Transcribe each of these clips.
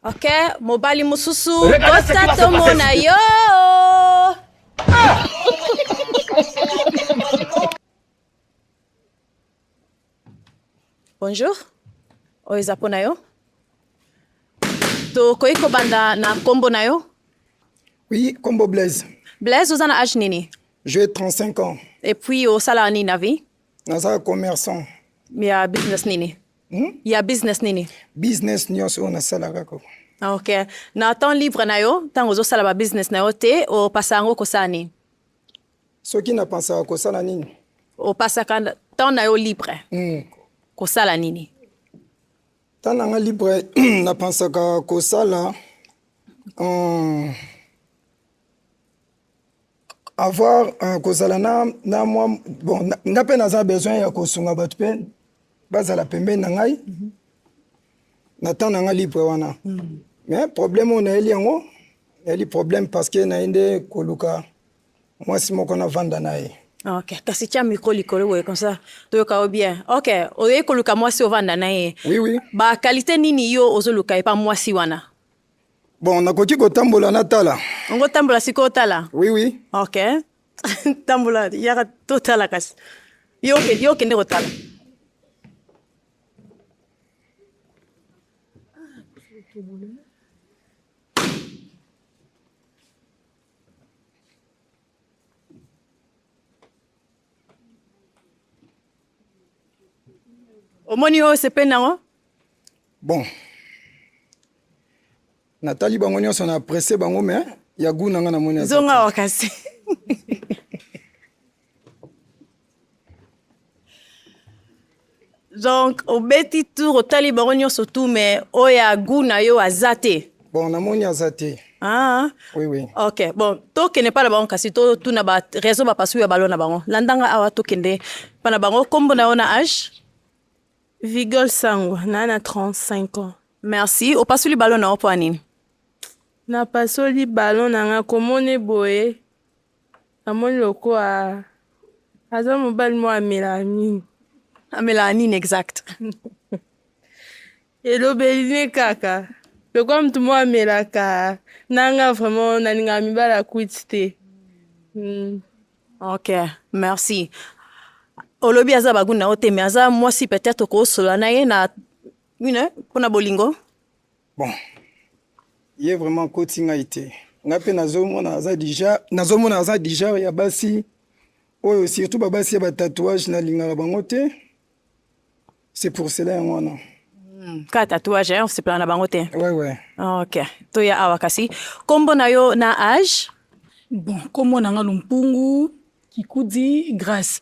Ok, mobali mususu, bosa tomona yo. Bonjour, oyo pona yo. Tokoki kobanda na kombo na yo. Oui, Combo Blaise. Blaise, oza na âge nini? J'ai 35 ans. Et puis osala nini na vie? Naza commerçant. Ya business nini? Ya business nini? Business nyonso oyo nasalaka ko. Ok, na temps libre na yo, ntango ozosala ba business na yo te, opasa yango kosala nini? Soki napensaka kosala nini? Opasaka temps na yo libre. Kosala nini? Temps nanga libre napensaka kosala avoir kozala na mwa bon nga mpe naza besoin ya kosunga bato mpe bazala pembeni na ngai na temps nanga libre wana. Mais problème oyo nayeli yango nayeli problème parce que naye nde koluka mwasi moko navanda na ye. Ok, kasi tia micro likolo boye comme ça toyoka yo bien. Ok, oye koluka mwasi ovanda na ye. Oui, oui. Ba qualité nini yo ozoluka epa mwasi wana? Bon, nakoki kotambola natala. Ongo tambola siko otala? Oui, oui. Ok. Tambola yaka totala kasi. Yo kende kotala. Omoni oyo sepeli nango? Bon. Natali bango nyonso na pressé bango mais ya gu nanga na moni. Zonga wakasi. Donc obeti tour otali bango nyonso tout mais oya gu na yo azate. Bon, na moni azate. Ah. Oui, oui. Ok, bon, tokende pa na bango kasi to na ba raison ba pasu ya balona bango. Landanga awa tokende pa na bango kombo na yo na âge? Vigole Sangwa, nana 35 ans. Merci. Opasuli ballon na opo anini? Na pasoli ballon nanga komone boye. Amoni loko a aza mobali mo amela nini. Amela nini exact. Elobeli kaka. Loko mtu mo amela ka nanga vraiment naninga mibala kwitite. Ok, merci. Olobi aza baguna ote mais aza mwasi peut-être ko solo na ye na pona bolingo. Bon. Il est vraiment coaching été. Nga pe nazomona aza déjà ya basi oyo surtout ba basi ya ba tatouage na linga bango te. C'est pour cela yango na. Ka tatouage on se plan na bango te. Ouais, ouais. Ok. To ya awa kasi. Kombo na yo na âge? Bon, kombo na nga Lumpungu Kikudi Grâce.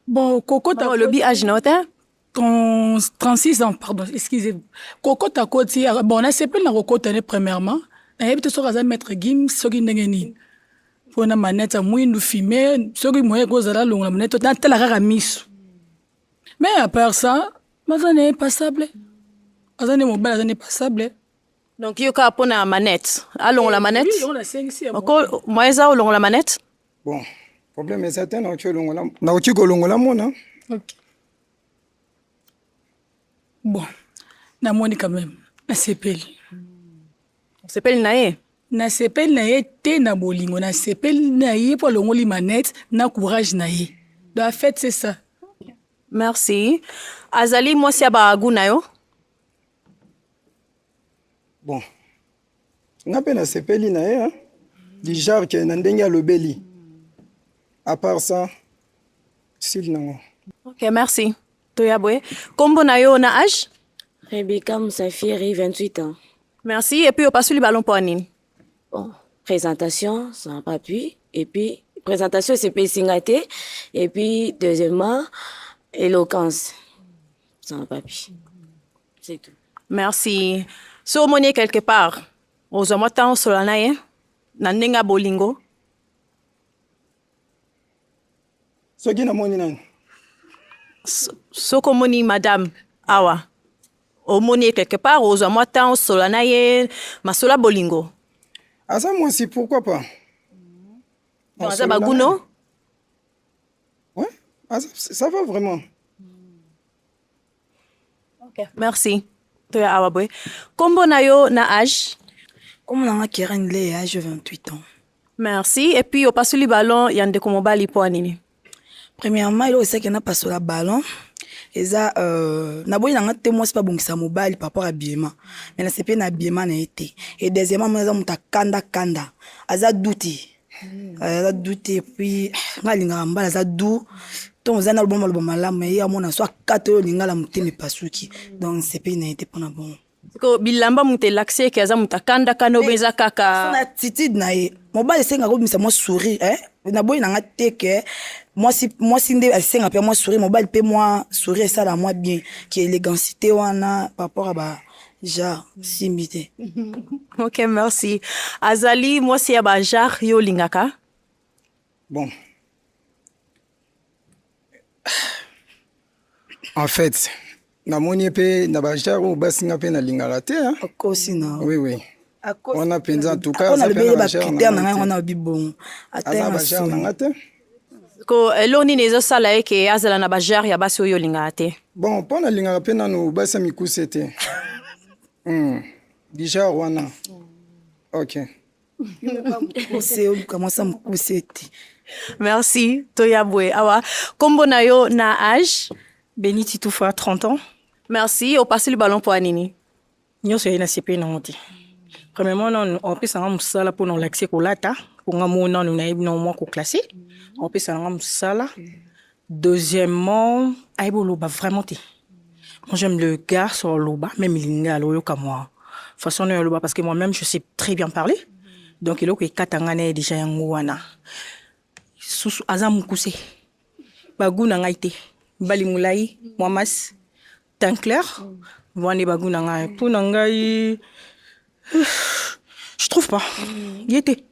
Bon, Coco ta lobby âge na ota? 36 ans, pardon, excusez-vous. Coco ta koti, bon, na sepel na Coco tane premièrement. Na yebite so kaza maître Gim soki ndenge nini. Pona manette a mwindu filmer, soki moye kozala longa manette na tela kaka misu. Mais à part ça, maza n'est passable. Maza n'est mobile, maza n'est passable. Donc yo ka pona manette. Allons la manette. Oui, on la 5 ici. Oko moyeza olongo la manette? Bon, problème est certain na ocholongola. Na ochikolongola mona. OK. Bon, na moni quand même. Na sepeli. Sepeli na ye? Na sepeli na ye te na bolingo. Na sepeli na ye po longoli manette na courage na ye. Donc en fait c'est ça. Merci. Azali mwasi ya bagu na yo? Bon. Nga pe na sepeli na ye hein. Du genre que na ndenge alobeli. À part ça, style nango. Ok, merci. Toyabwe. Kombo na yo na âge? Rebecca Moussafiri, 28 ans. Merci. Et puis, au passe le ballon pour Anine. Bon, présentation, sans appui. Et puis, présentation, c'est Pessingaté. Et puis, deuxièmement, éloquence. Sans papier. C'est tout. Merci. Si vous moniez quelque part, aux hommes temps sur la naïe, n'andenga bolingo. Ce qui n'a moni nan. Soko moni madame awa. Au monier quelque part, aux hommes temps sur la naïe, ma sola bolingo. Ah ça moi aussi, pourquoi pas? Dans un bagouno? Ouais, ah, ça va vraiment. Ok, merci. toya awa boye. Kombo na yo na âge? Comme on a Keren Lé, âge de 28 ans. Merci. Et puis, au passe le ballon, il y a un décommobali pour Anini. Premièrement, il y a aussi qu'il n'a pas sur la ballon. Et ça, n'abonne n'a pas moi c'est pas bon que ça mobile par rapport à l'habillement. Mais là c'est pas l'habillement n'a été. Et deuxièmement, moi ça monta kanda. Aza douti. Aza douti puis ngalinga mbala aza dou. Donc ça n'a pas bon malade mais il y a mon soit 4 lingala mutemi pasuki. Donc c'est pas n'a été pas bon. Ko bilamba mute l'accès que aza muta kanda obeza kaka. Son attitude na ye. Mobile c'est ngako misa moi sourire na boy na ngate que moi si ndé c'est ngapé moi sourire mobile pe moi sourire ça la moi bien qui élégantité wana par rapport à ba genre simité. OK, merci. Azali moi c'est ba genre yo lingaka. Bon. En fait, namoni pe na ba genre ou basinga pe na lingala te hein. Akosi na. Oui. On a pensé en tout cas on a ça le ba critère na on a bibon. Attends ba na ngate. Ko eloni nezo sala eke azala na ba genre ya basi yo lingaka te. Bon, pour na lingala pe na no basa mikusete. Déjà wana. OK. C'est comment ça mkusete. Merci. Toyabwe. Awa. Kombo na yo na âge? Beniti Toufa, 30 ans. Merci. Au passe le ballon pour Anini. Nous sommes na CP na ngoti. Premièrement, on peut s'en musala pour l'accès au lata, pour ngamona nous naïb non moins classé. On peut s'en musala. Deuxièmement, aibo loba vraiment té. Moi j'aime le gars sur loba, même il est à l'eau comme moi. Façon de loba parce que moi-même je sais très bien parler. Donc il est que katangane déjà yangoana. Susu azam kuse. Bagou na ngaité. Bali moulay, Mouamas, teint clair. Voine bagou na ngai. Pour nangai. Je trouve pas. Y était.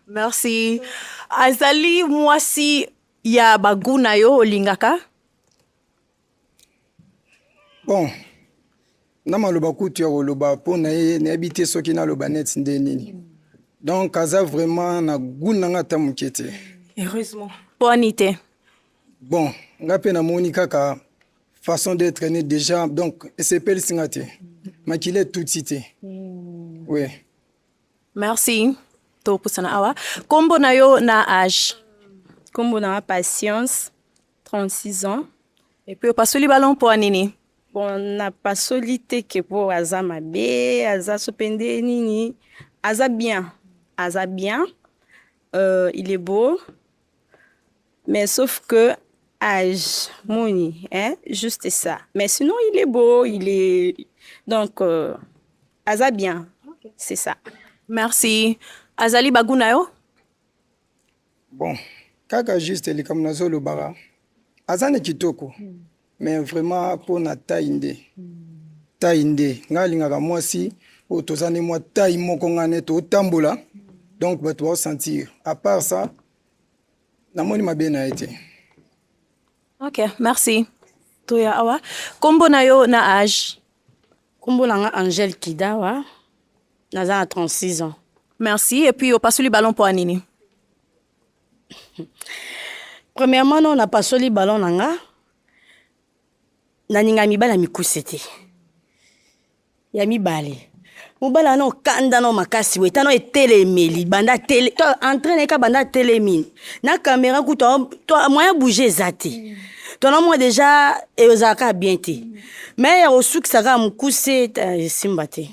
Merci. Azali mwasi ya bagou na yo lingaka? Bon. Nama loba kutu ya loba po na ye na habité soki na loba net ndenini. Donc aza vraiment na goût na ta mukete. Heureusement. Bonité. Bon, ngape na moni kaka façon d'être né déjà donc c'est pel singate. Makile tout cité. Oui. Merci. To pusana awa. Kombo na yo na âge? Kombo na patience, 36 ans. Et puis au passe le ballon pour Anini. Bon, na pas solité que pour aza mabe, aza sopende nini, aza bien. Il est beau. Mais sauf que âge, moni, juste ça. Mais sinon il est beau, il est donc aza bien. C'est ça. Merci. Azali bagou na yo? Bon, kaka juste les comme nazo le bara. Azane kitoko. Mais vraiment pour na tainde. Tainde. Ngalinga ka mwasi o tozane mwa taille moko ngane to tambola. Donc bah tu vas sentir. À part ça, na moni mabe na été. OK, merci. Toya awa. Kombo na yo na âge? Kombo na nga Angèle Kidawa. Naza à 36 ans. Merci. Et puis au passe le ballon pour Anini. Premièrement, non, on a pas soli ballon nanga. Naninga mibala mikusete. Ya mibale. Mobala no kanda no makasi we tano etelemeli banda tele to entraîner ka banda telemini. Na caméra ku to moyen bouger zati. Ton moi déjà et ozaka bien té. Mais ya osuki saka mukuse simbate.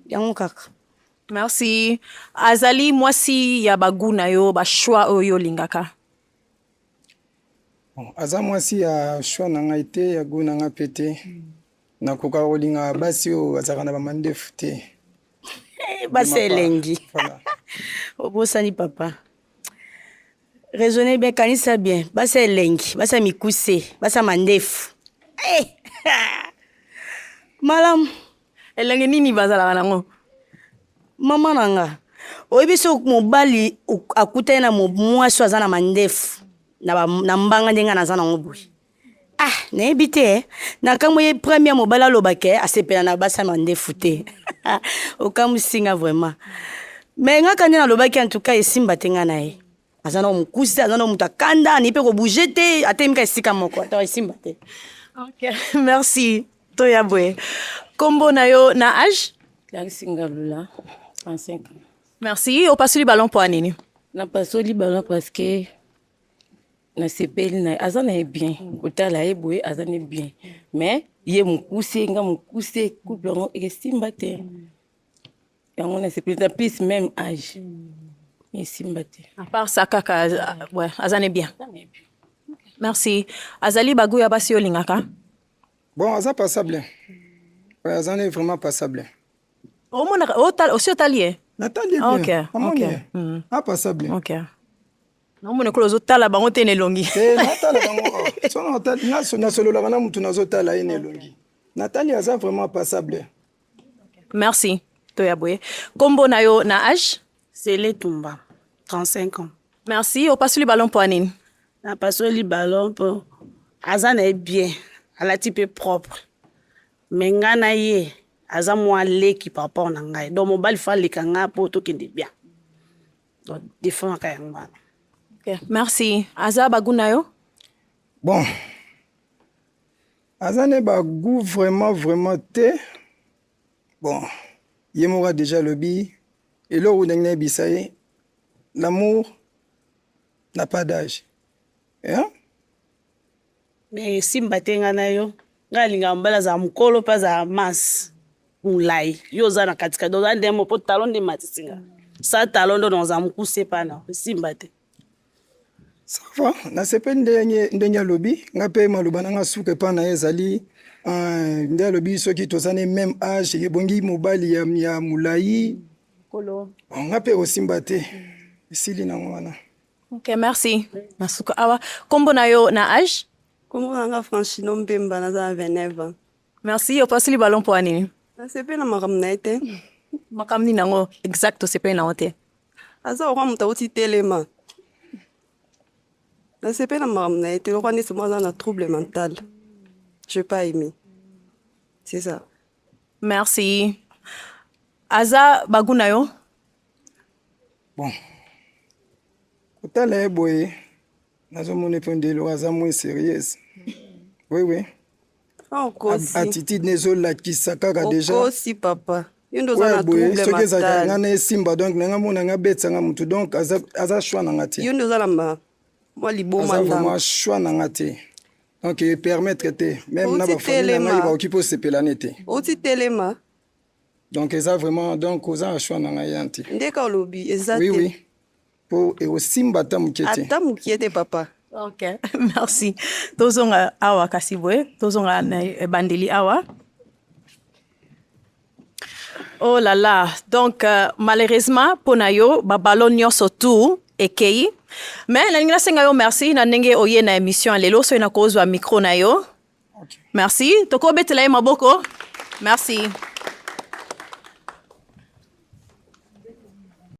Yango kaka. Merci. Azali mwasi ya bagou na yo ba choix oyo lingaka. Bon, aza mwasi ya choix na nga été ya goût na nga pété. Na koka rolinga basi o azaka na ba mandefu te. Basi lengi. Voilà. Obosani papa. Raisonnez bien, kanisa bien. Basi lengi, basi mikuse, basi mandefu. Malam, Elenge nini bazala nango? mama nanga. Oyebiso mobali akutana na mwasi azana mandefu na mbanga ndenga nazana ngobui. Nayebi te na kamwe ye premier mobala lobake asepela na basa mandefu te. Okamusinga vraiment. Mais nga kande na lobaki en tout cas esimba tenga na ye. Azana mukusi, azana mutakanda, ni pe ko bouger te, atemika esika moko, ta esimba te. OK, merci. Toyabwe. Kombo na yo na âge? Clarisse Ngalula, 35 ans. Merci. Opasuli ballon pour anini? Na pasoli ballon parce que na sepeli na azana est bien. Otala e boye azana est bien. Mais ye mukuse nga mukuse couple ngo estimba te. Yango na sepeli na plus même âge. Mais simba te. À part ça kaka ouais, azana est bien. Merci. Azali bagouya basi olingaka? Bon, ça passable. Ouais, azana est vraiment passable. Aussi otalié? Nathalie bien. Ok, Amoni. ok. Ah, passable. Ok. Namone kolo zotala bango te ne longi. Nathalie bango. Sono Nathalie na solo la bana mutu na zotala ine longi. Nathalie aza vraiment passable. Merci. Toya boye. Kombo na yo na âge? C'est les Tumba, 35 ans. Merci. Opasuli ballon pour anini? La passion du ballon pour Azan est bien, elle a type propre. Mais ngana ye, Azan moi qui papa on a donc mon bal fa lekanga pour tout qui est bien. Donc défend quand même. Ok. Merci. Aza baguna yo? Bon. Azane bagou vraiment te. Bon. Yemora déjà le bi. Et là où n'en bisaye, l'amour n'a pas d'âge. Hein? Mais si mbatenga na yo, ngalinga mbala za mukolo pa za mas. Mulai. Yo za na katika do za ndemo po talon de matisinga. Sa talon do dans za mukuse pa na. Si mbate. Ça va. Na sepe ndenya lobi, ngape maluba nga suke pa na ezali. Ndenya lobi soki tozane même âge, yebongi mobali ya mulai. On appelle aussi Mbate. Ici, il Ok, merci. Masuka awa. Kombo na yo na âge? Kombo na Franchino Mbemba na 29 ans. Merci. Opasuli ballon pour anini? C'est pas na makamnaite. Makamni nango exact c'est pas na ote. Asa o ramuta oti telema. Na c'est pas na makamnaite, le roi c'est moi dans un trouble mental. Je pas aimé. C'est ça. Merci. Aza baguna yo? Bon. Otala boye. Nazo mone pende lo aza moins sérieuse. Oui. Attitude nezo la kisaka déjà. Aussi papa. Yondo za na trouble mental. Soki za ngana simba donc nga mona nga betsa nga mutu donc aza shwa na ngati. Yondo za lamba. Moi liboma nda. Aza shwa na ngati. Donc permettre te même na ba famille na ba okipo sepelane te. Oti telema. Donc, ça vraiment, donc, aux achats dans la yanti. Ndeka lobi, exact. Oui. Pour et aussi mbata mukete. Ata mukete papa. Ok, merci. Tozonga awa kasibwe, tozonga bandeli awa. Oh là là, donc malheureusement ponayo babalo nyonso tout ekei. Mais na ninga senga yo merci na ndenge oye na émission lelo so ina kozwa micro na yo. Merci. Toko betela maboko. Merci.